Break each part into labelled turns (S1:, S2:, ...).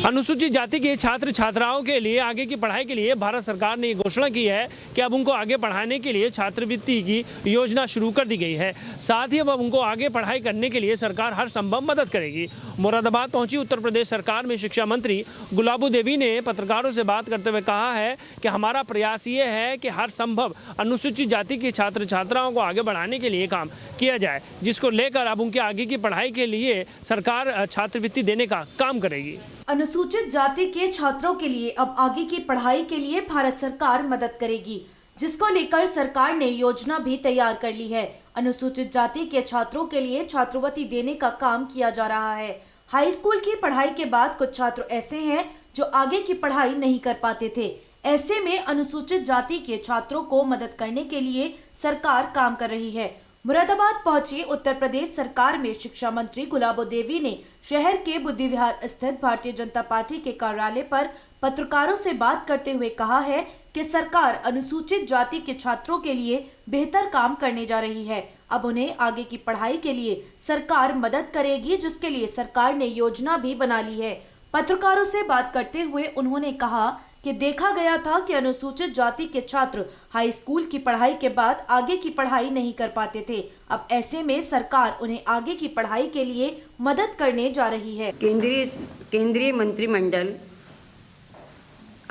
S1: अनुसूचित जाति के छात्र छात्राओं के लिए आगे की पढ़ाई के लिए भारत सरकार ने घोषणा की है कि अब उनको आगे पढ़ाने के लिए छात्रवृत्ति की योजना शुरू कर दी गई है। साथ ही अब उनको आगे पढ़ाई करने के लिए सरकार हर संभव मदद करेगी। मुरादाबाद पहुंची उत्तर प्रदेश सरकार में शिक्षा मंत्री गुलाबो देवी ने पत्रकारों से बात करते हुए कहा है कि हमारा प्रयास ये है कि हर संभव अनुसूचित जाति के छात्र छात्राओं को आगे बढ़ाने के लिए काम किया जाए, जिसको लेकर अब उनके आगे की पढ़ाई के लिए सरकार छात्रवृत्ति देने का काम करेगी।
S2: अनुसूचित जाति के छात्रों के लिए अब आगे की पढ़ाई के लिए भारत सरकार मदद करेगी, जिसको लेकर सरकार ने योजना भी तैयार कर ली है। अनुसूचित जाति के छात्रों के लिए छात्रवृत्ति देने का काम किया जा रहा है। हाई स्कूल की पढ़ाई के बाद कुछ छात्र ऐसे हैं जो आगे की पढ़ाई नहीं कर पाते थे। ऐसे में अनुसूचित जाति के छात्रों को मदद करने के लिए सरकार काम कर रही है। मुरादाबाद पहुंची उत्तर प्रदेश सरकार में शिक्षा मंत्री गुलाबो देवी ने शहर के बुद्धि विहार स्थित भारतीय जनता पार्टी के कार्यालय पर पत्रकारों से बात करते हुए कहा है कि सरकार अनुसूचित जाति के छात्रों के लिए बेहतर काम करने जा रही है। अब उन्हें आगे की पढ़ाई के लिए सरकार मदद करेगी, जिसके लिए सरकार ने योजना भी बना ली है। पत्रकारों से बात करते हुए उन्होंने कहा कि देखा गया था कि अनुसूचित जाति के छात्र हाई स्कूल की पढ़ाई के बाद आगे की पढ़ाई नहीं कर पाते थे। अब ऐसे में सरकार उन्हें आगे की पढ़ाई के लिए मदद करने जा रही है।
S3: केंद्रीय मंत्रिमंडल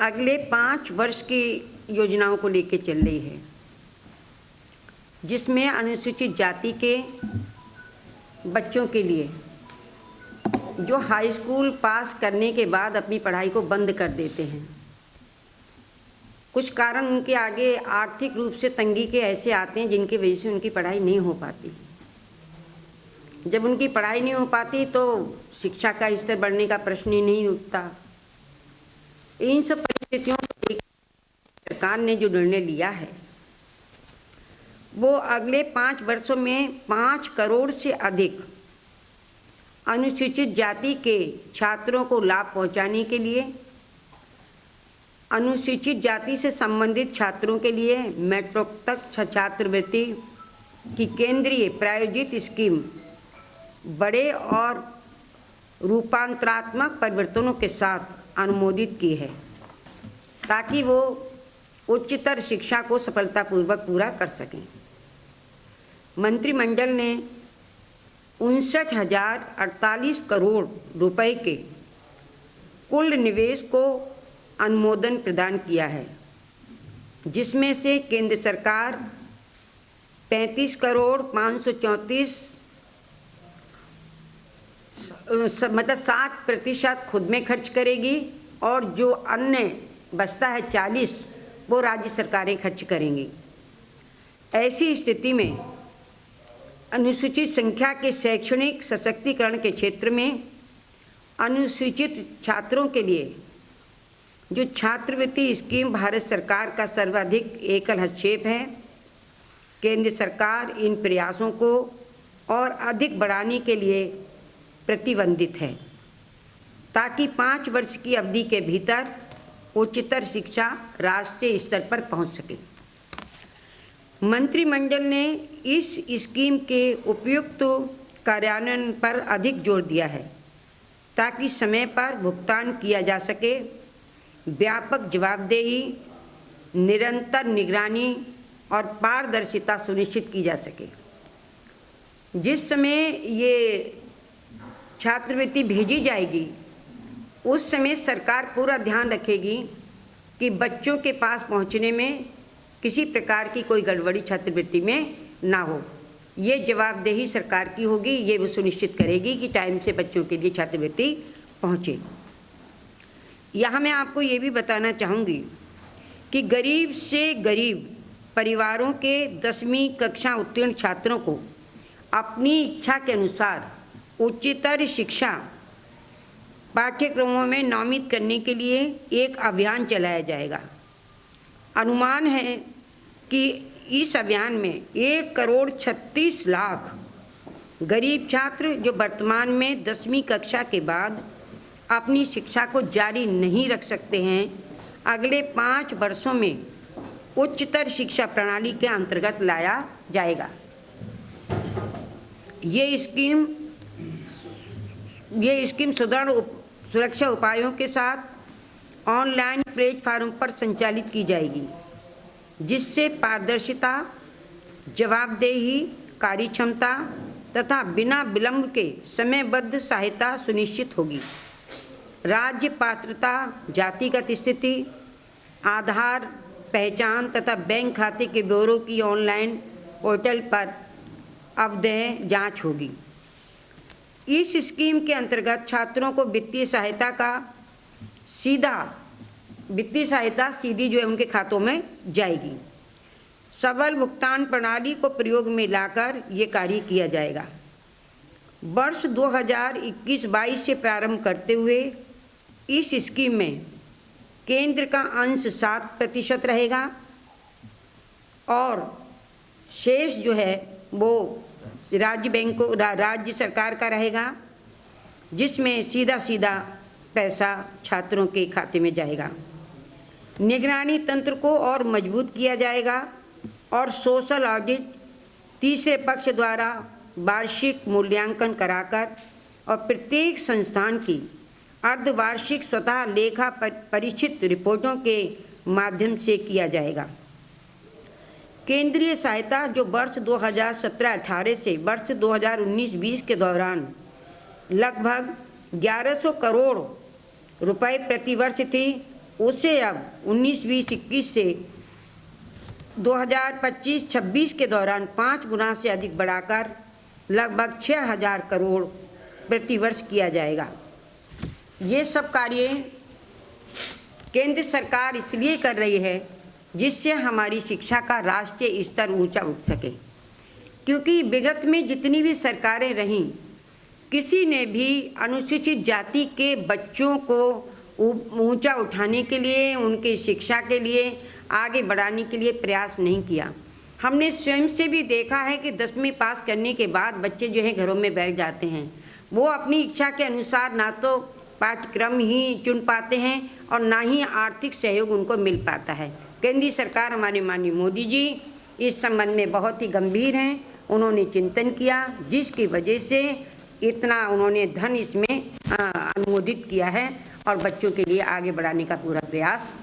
S3: अगले 5 वर्ष की योजनाओं को लेकर चल रही है, जिसमें अनुसूचित जाति के बच्चों के लिए जो हाई स्कूल पास करने के बाद अपनी पढ़ाई को बंद कर देते हैं, कुछ कारण उनके आगे आर्थिक रूप से तंगी के ऐसे आते हैं जिनकी वजह से उनकी पढ़ाई नहीं हो पाती। जब उनकी पढ़ाई नहीं हो पाती तो शिक्षा का स्तर बढ़ने का प्रश्न ही नहीं उठता। इन सब परिस्थितियों को देखकर सरकार ने जो निर्णय लिया है वो अगले 5 वर्षों में 5 करोड़ से अधिक अनुसूचित जाति के छात्रों को लाभ पहुंचाने के लिए, अनुसूचित जाति से संबंधित छात्रों के लिए मैट्रिक तक छात्रवृत्ति की केंद्रीय प्रायोजित स्कीम बड़े और रूपांतरात्मक परिवर्तनों के साथ अनुमोदित की है, ताकि वो उच्चतर शिक्षा को सफलतापूर्वक पूरा कर सकें। मंत्रिमंडल ने 59,048 करोड़ रुपए के कुल निवेश को अनुमोदन प्रदान किया है, जिसमें से केंद्र सरकार 35 करोड़ 534 मतलब 7% खुद में खर्च करेगी और जो अन्य बचता है 40 वो राज्य सरकारें खर्च करेंगी। ऐसी स्थिति में अनुसूचित संख्या के शैक्षणिक सशक्तिकरण के क्षेत्र में अनुसूचित छात्रों के लिए जो छात्रवृत्ति स्कीम भारत सरकार का सर्वाधिक एकल हस्तक्षेप है। केंद्र सरकार इन प्रयासों को और अधिक बढ़ाने के लिए प्रतिबंधित है, ताकि 5 वर्ष की अवधि के भीतर उच्चतर शिक्षा राष्ट्रीय स्तर पर पहुंच सके। मंत्रिमंडल ने इस स्कीम के उपयुक्त कार्यान्वयन पर अधिक जोर दिया है, ताकि समय पर भुगतान किया जा सके। व्यापक जवाबदेही, निरंतर निगरानी और पारदर्शिता सुनिश्चित की जा सके। जिस समय ये छात्रवृत्ति भेजी जाएगी उस समय सरकार पूरा ध्यान रखेगी कि बच्चों के पास पहुंचने में किसी प्रकार की कोई गड़बड़ी छात्रवृत्ति में ना हो। ये जवाबदेही सरकार की होगी, ये वो सुनिश्चित करेगी कि टाइम से बच्चों के लिए छात्रवृत्ति पहुंचे। यहाँ मैं आपको ये भी बताना चाहूँगी कि गरीब से गरीब परिवारों के 10वीं कक्षा उत्तीर्ण छात्रों को अपनी इच्छा के अनुसार उच्चतर शिक्षा पाठ्यक्रमों में नामित करने के लिए एक अभियान चलाया जाएगा। अनुमान है कि इस अभियान में 1 करोड़ 36 लाख गरीब छात्र जो वर्तमान में 10वीं कक्षा के बाद अपनी शिक्षा को जारी नहीं रख सकते हैं, अगले 5 वर्षों में उच्चतर शिक्षा प्रणाली के अंतर्गत लाया जाएगा। ये स्कीम सुरक्षा उपायों के साथ ऑनलाइन प्लेटफार्म पर संचालित की जाएगी, जिससे पारदर्शिता, जवाबदेही, कार्यक्षमता तथा बिना विलंब के समयबद्ध सहायता सुनिश्चित होगी। राज्य पात्रता, जातिगत स्थिति, आधार पहचान तथा बैंक खाते के ब्यौरों की ऑनलाइन पोर्टल पर अवधेय जांच होगी। इस स्कीम के अंतर्गत छात्रों को वित्तीय सहायता सीधी जो है उनके खातों में जाएगी। सबल भुगतान प्रणाली को प्रयोग में लाकर ये कार्य किया जाएगा। वर्ष 2021-22 से प्रारंभ करते हुए इस स्कीम में केंद्र का अंश 7% रहेगा और शेष जो है वो राज्य सरकार का रहेगा, जिसमें सीधा पैसा छात्रों के खाते में जाएगा। निगरानी तंत्र को और मजबूत किया जाएगा और सोशल ऑडिट तीसरे पक्ष द्वारा वार्षिक मूल्यांकन कराकर और प्रत्येक संस्थान की अर्धवार्षिक स्वतः लेखा परीक्षित रिपोर्टों के माध्यम से किया जाएगा। केंद्रीय सहायता जो वर्ष 2017-18 से वर्ष 2019-20 के दौरान लगभग 1100 करोड़ रुपए प्रति वर्ष थी, उसे अब 19-20-21 से 2025-26 के दौरान 5 गुना से अधिक बढ़ाकर लगभग 6000 करोड़ प्रति वर्ष किया जाएगा। ये सब कार्य केंद्र सरकार इसलिए कर रही है जिससे हमारी शिक्षा का राष्ट्रीय स्तर ऊंचा उठ सके, क्योंकि विगत में जितनी भी सरकारें रहीं, किसी ने भी अनुसूचित जाति के बच्चों को ऊंचा उठाने के लिए, उनकी शिक्षा के लिए, आगे बढ़ाने के लिए प्रयास नहीं किया। हमने स्वयं से भी देखा है कि 10वीं पास करने के बाद बच्चे जो हैं घरों में बैठ जाते हैं। वो अपनी इच्छा के अनुसार ना तो पाठ्यक्रम ही चुन पाते हैं और ना ही आर्थिक सहयोग उनको मिल पाता है। केंद्रीय सरकार, हमारे माननीय मोदी जी इस संबंध में बहुत ही गंभीर हैं। उन्होंने चिंतन किया, जिसकी वजह से इतना उन्होंने धन इसमें अनुमोदित किया है और बच्चों के लिए आगे बढ़ाने का पूरा प्रयास